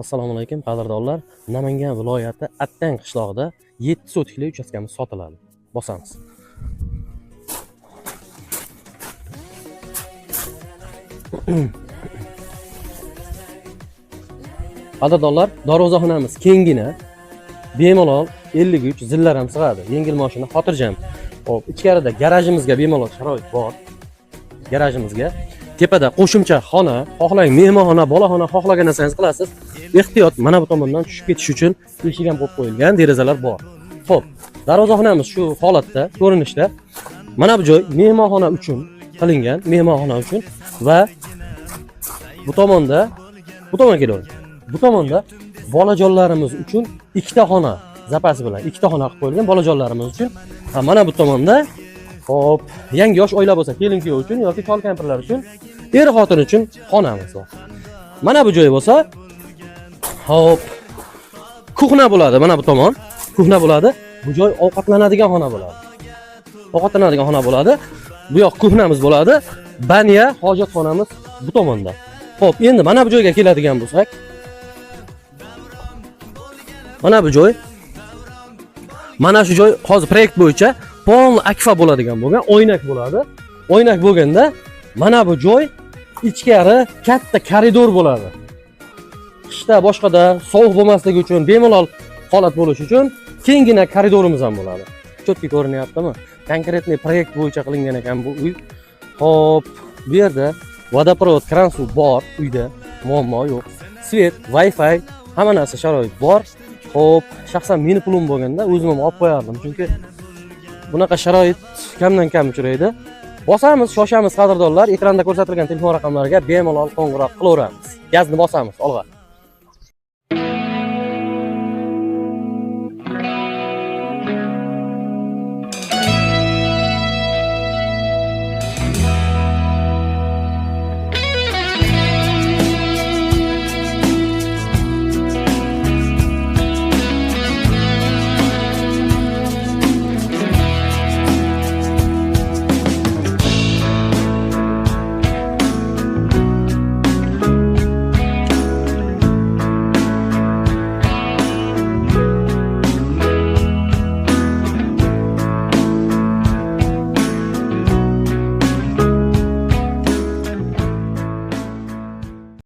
Assalomu alaykum qadrdonlar. Namangan viloyati Attang qishlog'ida 7 sotikli uchastkamiz sotiladi. Bosamiz. Qadrdonlar, darvozaxonamiz kengina, bemalol 53 zillar ham sig'adi. Yengil mashina, xotirjam. Hop, ichkarida garajimizga bemalol sharoit bor. Garajimizga tepada qo'shimcha xona, xohlang mehmonxona, bolaxona, xohlagan narsangizni qilasiz. Ehtiyot, mana bu tomondan tushib ketish uchun eshik ham qo'yib qo'yilgan, derazalar bor. Xo'p, darvozaxonamiz shu holatda, ko'rinishda. Mana bu joy mehmonxona uchun qilingan, mehmonxona uchun va bu tomonda kelavering. Bu tomonda bolajonlarimiz uchun ikkita xona, zapasi bilan ikkita xona qilib qo'yilgan bolajonlarimiz uchun. Mana bu tomonda hop, yangi yosh oila bo'lsa, kelin-kuyov uchun yoki chol kampirlar uchun, er-xotin uchun xonamiz bor. Mana bu joy bo'lsa, hop, kuxna bo'ladi. Mana bu tomon kuxna bo'ladi. Bu joy ovqatlanadigan xona bo'ladi. Ovqatlanadigan xona bo'ladi. Bu yoq kuxnamiz bo'ladi. Banya, hojatxonamiz bu tomonda. Xo'p, endi mana bu joyga keladigan bo'lsak, mana bu joy, mana shu joy hozir proyekt bo'yicha pol akfa bo'ladigan bo'lgan, oynak bo'ladi. Oynak bo'lganda mana bu joy ichkari katta koridor bo'ladi. Qishda boshqada sovuq bo'lmasligi uchun, bemalol holat bo'lishi uchun kengina koridorimiz ham bo'ladi. Chotki ko'rinyaptimi? Konkretniy proyekt bo'yicha qilingan ekan bu uy. Hop, bu yerda vodoprovod, kran suv bor uyda, muammo yo'q. Svet, Wi-Fi, hamma narsa sharoit bor. Hop, shaxsan meni pulim bo'lganda o'zim ham olib qo'yardim, chunki bunaqa sharoit kamdan kam uchraydi. Bosamiz, shoshamiz qadrdonlar. Ekranda ko'rsatilgan telefon raqamlariga bemalol qo'ng'iroq qilaveramiz. Gazni bosamiz, olg'a.